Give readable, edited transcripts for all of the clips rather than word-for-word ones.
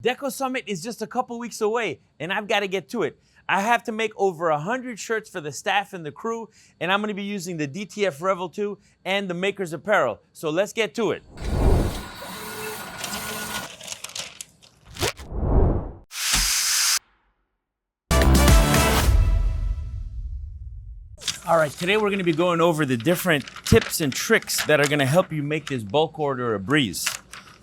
Deco Summit is just a couple weeks away, and I've got to get to it. I have to make over 100 shirts for the staff and the crew, and I'm going to be using the DTF Revel 2 and the Maker's Apparel. So let's get to it. All right, today we're going to be going over the different tips and tricks that are going to help you make this bulk order a breeze.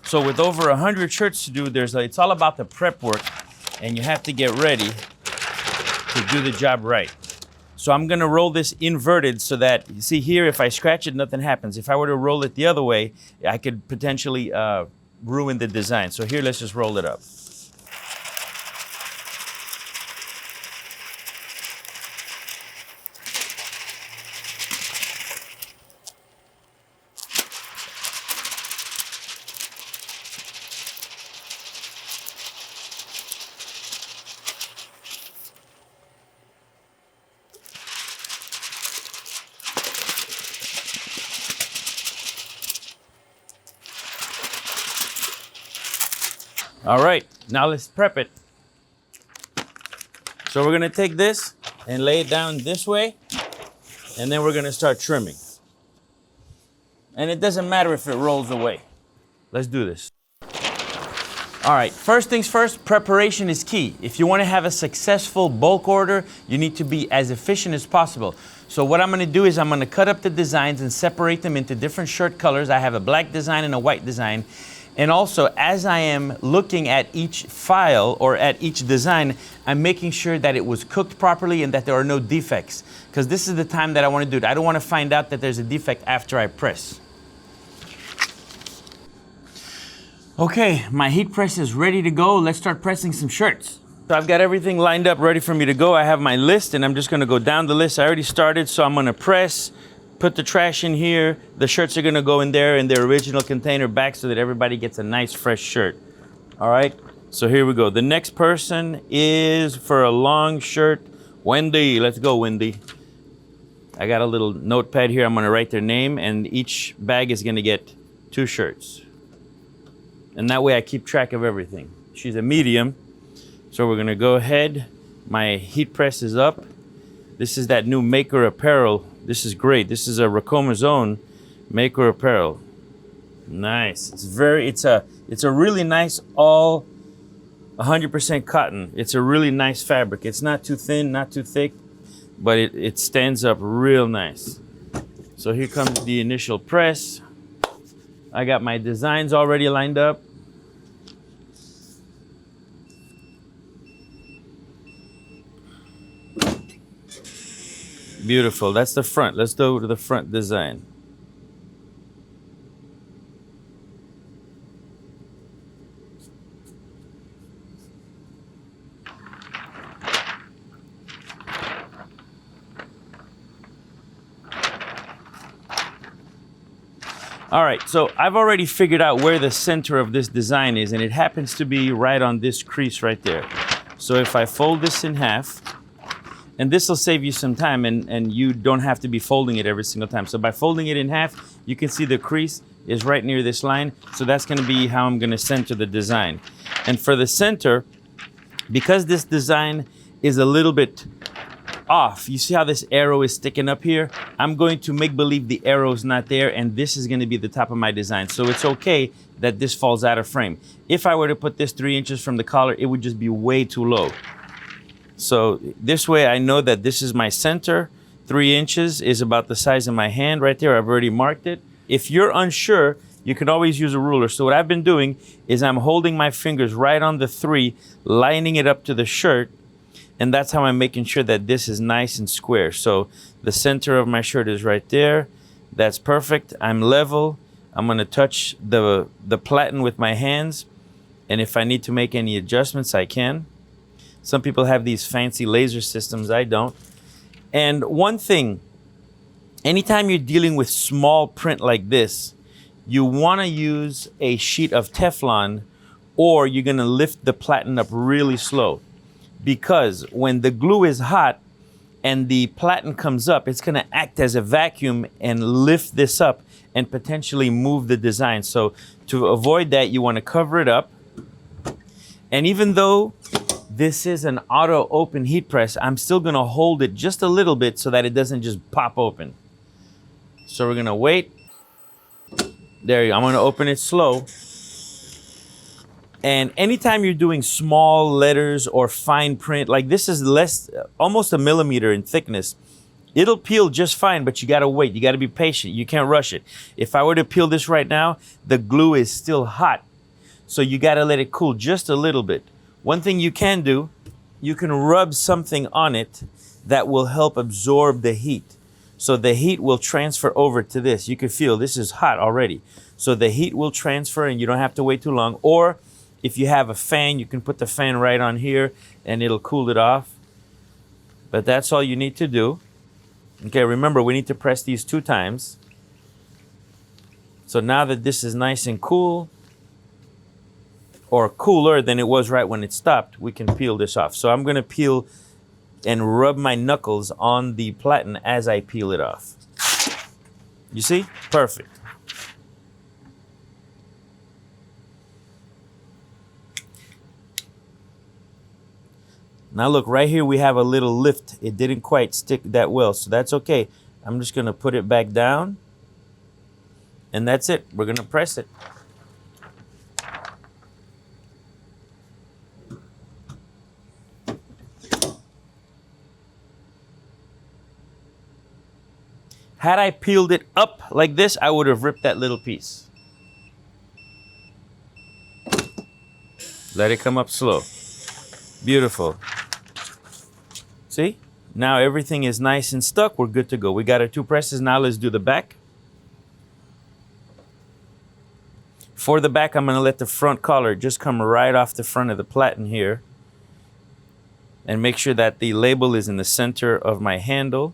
So with over 100 shirts to do, it's all about the prep work, and you have to get ready to do the job right. So I'm gonna roll this inverted so that, you see here, if I scratch it, nothing happens. If I were to roll it the other way, I could potentially ruin the design. So here, let's just roll it up. All right, now let's prep it. So we're gonna take this and lay it down this way, and then we're gonna start trimming. And it doesn't matter if it rolls away. Let's do this. All right, first things first, preparation is key. If you wanna have a successful bulk order, you need to be as efficient as possible. So what I'm gonna do is I'm gonna cut up the designs and separate them into different shirt colors. I have a black design and a white design. And also, as I am looking at each file or at each design, I'm making sure that it was cooked properly and that there are no defects. Because this is the time that I want to do it. I don't want to find out that there's a defect after I press. Okay, my heat press is ready to go. Let's start pressing some shirts. So I've got everything lined up, ready for me to go. I have my list, and I'm just going to go down the list. I already started, so I'm going to press. Put the trash in here. The shirts are gonna go in there in their original container back so that everybody gets a nice fresh shirt. All right, so here we go. The next person is for a long shirt, Wendy. Let's go, Wendy. I got a little notepad here. I'm gonna write their name, and each bag is gonna get 2 shirts. And that way I keep track of everything. She's a medium, so we're gonna go ahead. My heat press is up. This is that new Maker Apparel. This is great. This is a Ricoma's own Maker Apparel. Nice. It's a really nice all 100% cotton. It's a really nice fabric. It's not too thin, not too thick, but it stands up real nice. So here comes the initial press. I got my designs already lined up. Beautiful, that's the front. Let's go to the front design. All right, so I've already figured out where the center of this design is, and it happens to be right on this crease right there. So if I fold this in half, and this will save you some time, and you don't have to be folding it every single time. So by folding it in half, you can see the crease is right near this line. So that's gonna be how I'm gonna center the design. And for the center, because this design is a little bit off, you see how this arrow is sticking up here? I'm going to make believe the arrow's not there, and this is gonna be the top of my design. So it's okay that this falls out of frame. If I were to put this 3 inches from the collar, it would just be way too low. So this way I know that this is my center. 3 inches is about the size of my hand right there. I've already marked it. If you're unsure, you can always use a ruler. So what I've been doing is I'm holding my fingers right on the 3, lining it up to the shirt, and that's how I'm making sure that this is nice and square. So the center of my shirt is right there. That's perfect. I'm level. I'm gonna touch the platen with my hands, and if I need to make any adjustments, I can. Some people have these fancy laser systems, I don't. And one thing, anytime you're dealing with small print like this, you wanna use a sheet of Teflon, or you're gonna lift the platen up really slow. Because when the glue is hot and the platen comes up, it's gonna act as a vacuum and lift this up and potentially move the design. So to avoid that, you wanna cover it up. And even though this is an auto open heat press, I'm still gonna hold it just a little bit so that it doesn't just pop open. So we're gonna wait. There you go. I'm gonna open it slow. And anytime you're doing small letters or fine print, like this is less, almost a millimeter in thickness, it'll peel just fine, but you gotta wait. You gotta be patient. You can't rush it. If I were to peel this right now, the glue is still hot. So you gotta let it cool just a little bit. One thing you can do, you can rub something on it that will help absorb the heat. So the heat will transfer over to this. You can feel this is hot already. So the heat will transfer and you don't have to wait too long. Or if you have a fan, you can put the fan right on here and it'll cool it off. But that's all you need to do. Okay, remember we need to press these 2 times. So now that this is nice and cool, or cooler than it was right when it stopped, we can peel this off. So I'm gonna peel and rub my knuckles on the platen as I peel it off. You see? Perfect. Now look, right here we have a little lift. It didn't quite stick that well, so that's okay. I'm just gonna put it back down, and that's it. We're gonna press it. Had I peeled it up like this, I would have ripped that little piece. Let it come up slow. Beautiful. See? Now everything is nice and stuck. We're good to go. We got our 2 presses. Now let's do the back. For the back, I'm going to let the front collar just come right off the front of the platen here. And make sure that the label is in the center of my handle.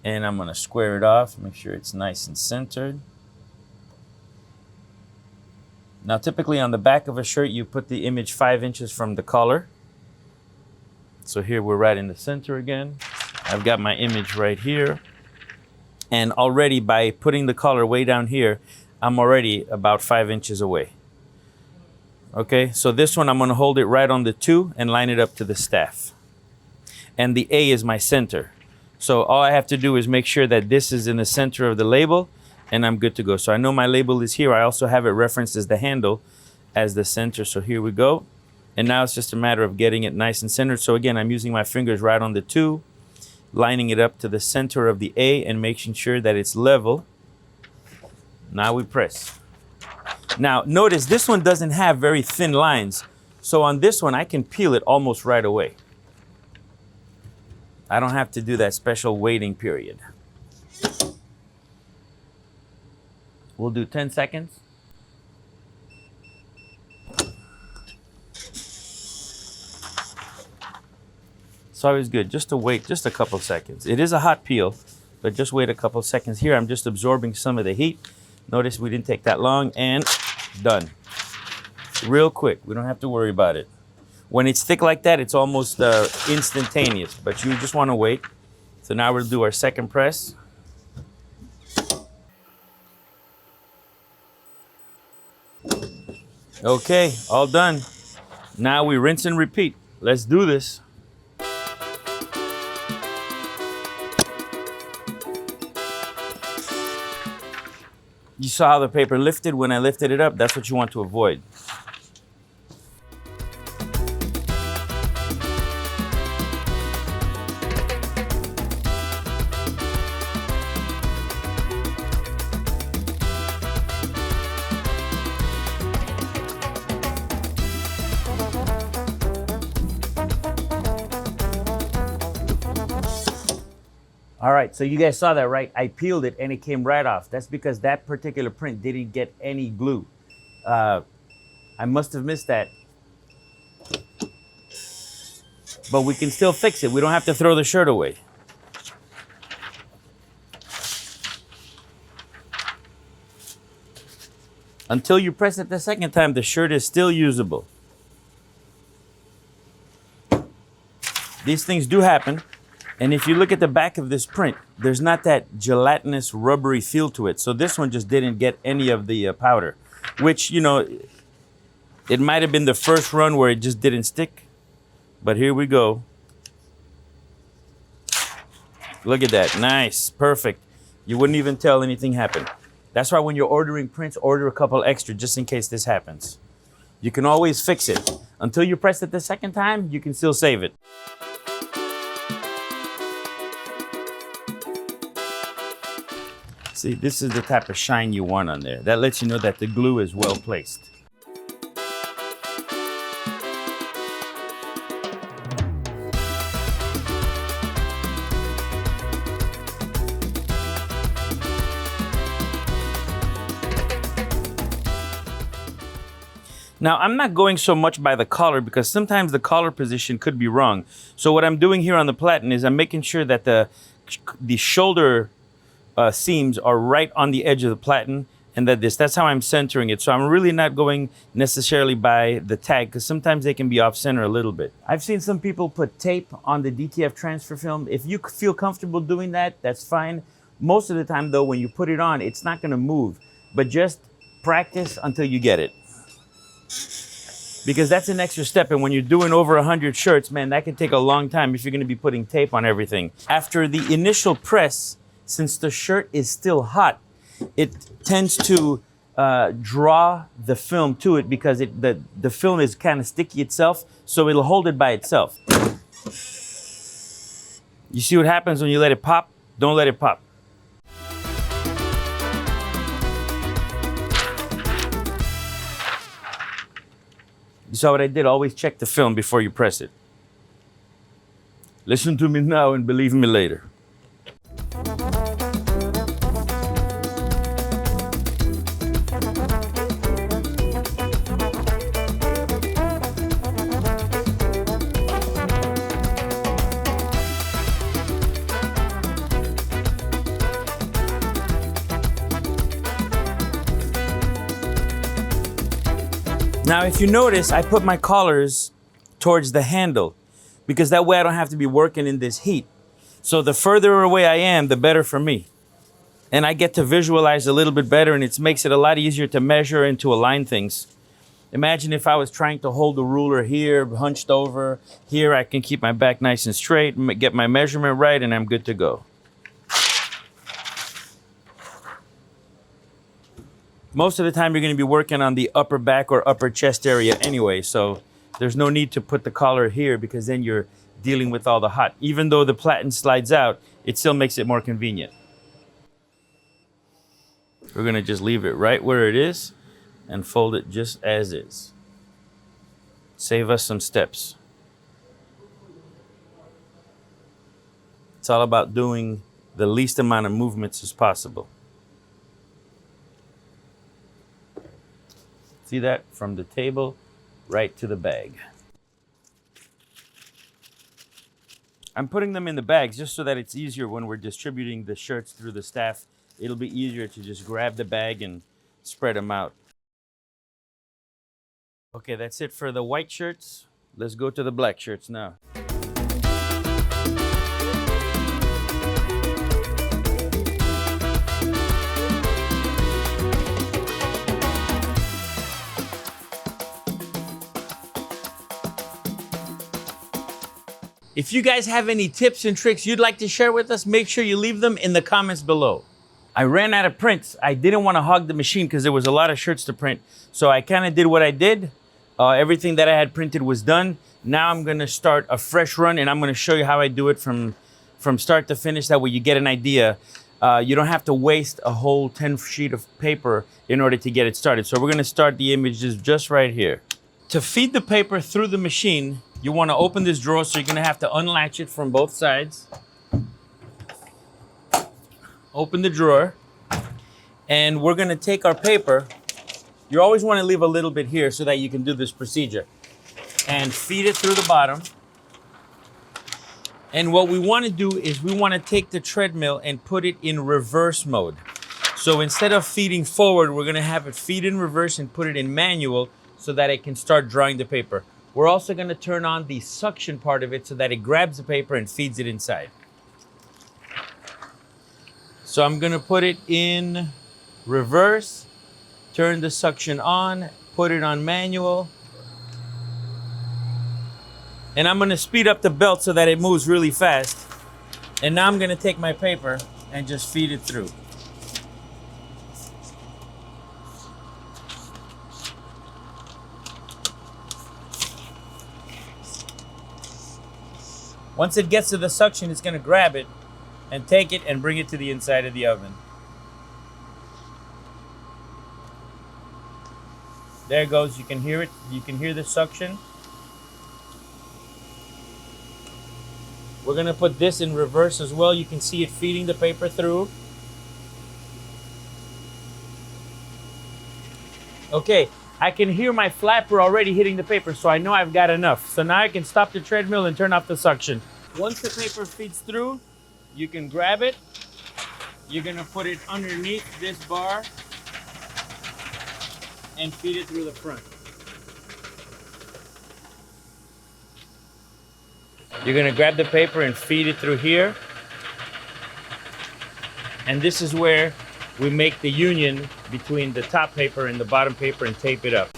And I'm going to square it off, make sure it's nice and centered. Now, typically on the back of a shirt, you put the image 5 inches from the collar. So here we're right in the center again. I've got my image right here. And already by putting the collar way down here, I'm already about 5 inches away. Okay, so this one I'm going to hold it right on the 2 and line it up to the staff. And the A is my center. So all I have to do is make sure that this is in the center of the label and I'm good to go. So I know my label is here. I also have it referenced as the handle as the center. So here we go. And now it's just a matter of getting it nice and centered. So again, I'm using my fingers right on the 2, lining it up to the center of the A and making sure that it's level. Now we press. Now notice this one doesn't have very thin lines. So on this one, I can peel it almost right away. I don't have to do that special waiting period. We'll do 10 seconds. It's always good just to wait just a couple seconds. It is a hot peel, but just wait a couple seconds. Here, I'm just absorbing some of the heat. Notice we didn't take that long, and done. Real quick, we don't have to worry about it. When it's thick like that, it's almost instantaneous, but you just want to wait. So now we'll do our second press. Okay, all done. Now we rinse and repeat. Let's do this. You saw how the paper lifted when I lifted it up? That's what you want to avoid. All right, so you guys saw that, right? I peeled it and it came right off. That's because that particular print didn't get any glue. I must have missed that. But we can still fix it. We don't have to throw the shirt away. Until you press it the second time, the shirt is still usable. These things do happen. And if you look at the back of this print, there's not that gelatinous rubbery feel to it. So this one just didn't get any of the powder, which, you know, It might have been the first run where it just didn't stick, but here we go. Look at that, nice, perfect. You wouldn't even tell anything happened. That's why when you're ordering prints, order a couple extra just in case this happens. You can always fix it. Until you press it the second time, you can still save it. See, this is the type of shine you want on there. That lets you know that the glue is well placed. Now, I'm not going so much by the collar because sometimes the collar position could be wrong. So what I'm doing here on the platen is I'm making sure that the shoulder seams are right on the edge of the platen, and that's how I'm centering it. So I'm really not going necessarily by the tag because sometimes they can be off center a little bit. I've seen some people put tape on the DTF transfer film. If you feel comfortable doing that, that's fine. Most of the time though, when you put it on, it's not gonna move, but just practice until you get it. Because that's an extra step, and when you're doing over 100 shirts, man, that can take a long time if you're gonna be putting tape on everything. After the initial press, since the shirt is still hot, it tends to draw the film to it because the film is kind of sticky itself, so it'll hold it by itself. You see what happens when you let it pop? Don't let it pop. You saw what I did? Always check the film before you press it. Listen to me now and believe me later. Now, if you notice, I put my collars towards the handle because that way I don't have to be working in this heat. So the further away I am, the better for me. And I get to visualize a little bit better, and it makes it a lot easier to measure and to align things. Imagine if I was trying to hold the ruler here, hunched over. Here I can keep my back nice and straight, get my measurement right, and I'm good to go. Most of the time you're going to be working on the upper back or upper chest area anyway, so there's no need to put the collar here because then you're dealing with all the hot. Even though the platen slides out, it still makes it more convenient. We're going to just leave it right where it is and fold it just as is. Save us some steps. It's all about doing the least amount of movements as possible. See that? From the table right to the bag. I'm putting them in the bags just so that it's easier when we're distributing the shirts through the staff. It'll be easier to just grab the bag and spread them out. Okay, that's it for the white shirts. Let's go to the black shirts now. If you guys have any tips and tricks you'd like to share with us, make sure you leave them in the comments below. I ran out of prints. I didn't want to hog the machine because there was a lot of shirts to print. So I kind of did what I did. Everything that I had printed was done. Now I'm going to start a fresh run, and I'm going to show you how I do it from start to finish. That way you get an idea. You don't have to waste a whole 10 sheet of paper in order to get it started. So we're going to start the images just right here. To feed the paper through the machine, you want to open this drawer, so you're going to have to unlatch it from both sides. Open the drawer, and we're going to take our paper. You always want to leave a little bit here so that you can do this procedure. And feed it through the bottom. And what we want to do is we want to take the treadmill and put it in reverse mode. So instead of feeding forward, we're going to have it feed in reverse and put it in manual so that it can start drawing the paper. We're also going to turn on the suction part of it so that it grabs the paper and feeds it inside. So I'm going to put it in reverse, turn the suction on, put it on manual. And I'm gonna speed up the belt so that it moves really fast. And now I'm gonna take my paper and just feed it through. Once it gets to the suction, it's gonna grab it and take it and bring it to the inside of the oven. There it goes, you can hear it. You can hear the suction. We're gonna put this in reverse as well. You can see it feeding the paper through. Okay, I can hear my flapper already hitting the paper, so I know I've got enough. So now I can stop the treadmill and turn off the suction. Once the paper feeds through, you can grab it. You're gonna put it underneath this bar and feed it through the front. You're gonna grab the paper and feed it through here. And this is where we make the union between the top paper and the bottom paper and tape it up.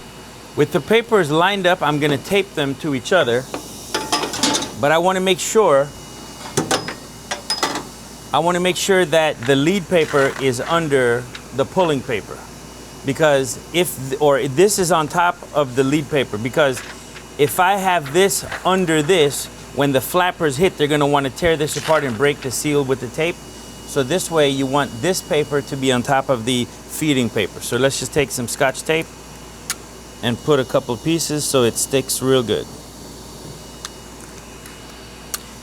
With the papers lined up, I'm gonna tape them to each other, but I wanna make sure that the lead paper is under the pulling paper. Because this is on top of the lead paper, because if I have this under this, when the flappers hit, they're gonna wanna tear this apart and break the seal with the tape. So this way you want this paper to be on top of the feeding paper. So let's just take some Scotch tape and put a couple pieces so it sticks real good.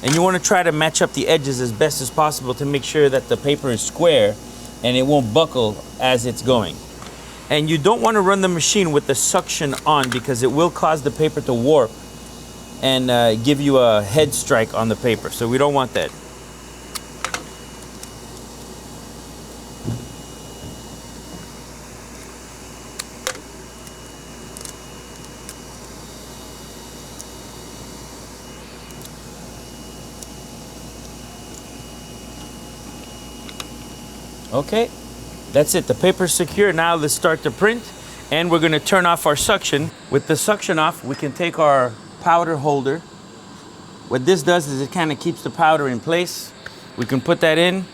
And you wanna try to match up the edges as best as possible to make sure that the paper is square and it won't buckle as it's going. And you don't wanna run the machine with the suction on, because it will cause the paper to warp and give you a head strike on the paper. So we don't want that. Okay, that's it. The paper's secure. Now let's start the print, and we're gonna turn off our suction. With the suction off, we can take our powder holder. What this does is it kind of keeps the powder in place. We can put that in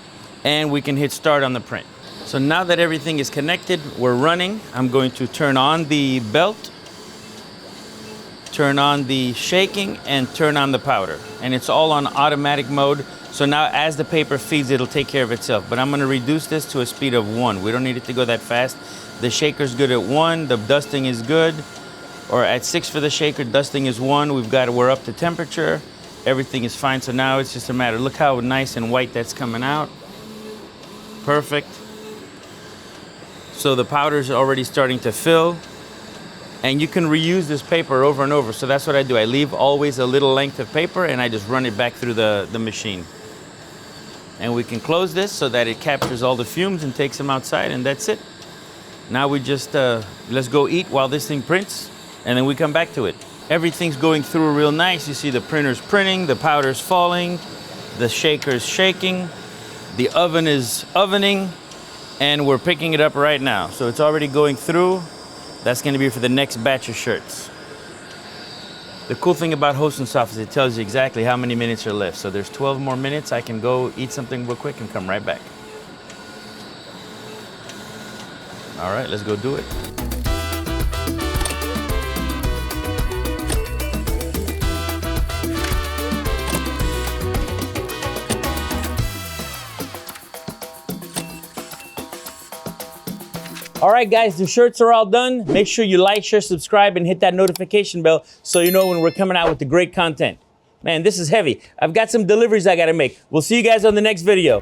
and we can hit start on the print. So now that everything is connected, we're running. I'm going to turn on the belt, turn on the shaking, and turn on the powder. And it's all on automatic mode. So now as the paper feeds, it'll take care of itself. But I'm gonna reduce this to a speed of 1. We don't need it to go that fast. The shaker's good at 1, the dusting is good. Or at 6 for the shaker, dusting is 1. We're up to temperature. Everything is fine. So now it's just a matter. Look how nice and white that's coming out. Perfect. So the powder's already starting to fill. And you can reuse this paper over and over. So that's what I do. I leave always a little length of paper and I just run it back through the machine. And we can close this so that it captures all the fumes and takes them outside, and that's it. Now we just, let's go eat while this thing prints, and then we come back to it. Everything's going through real nice. You see the printer's printing, the powder's falling, the shaker's shaking, the oven is ovening, and we're picking it up right now. So it's already going through. That's gonna be for the next batch of shirts. The cool thing about HostNSoft is it tells you exactly how many minutes are left. So there's 12 more minutes. I can go eat something real quick and come right back. All right, let's go do it. All right, guys, the shirts are all done. Make sure you like, share, subscribe, and hit that notification bell so you know when we're coming out with the great content. Man, this is heavy. I've got some deliveries I gotta make. We'll see you guys on the next video.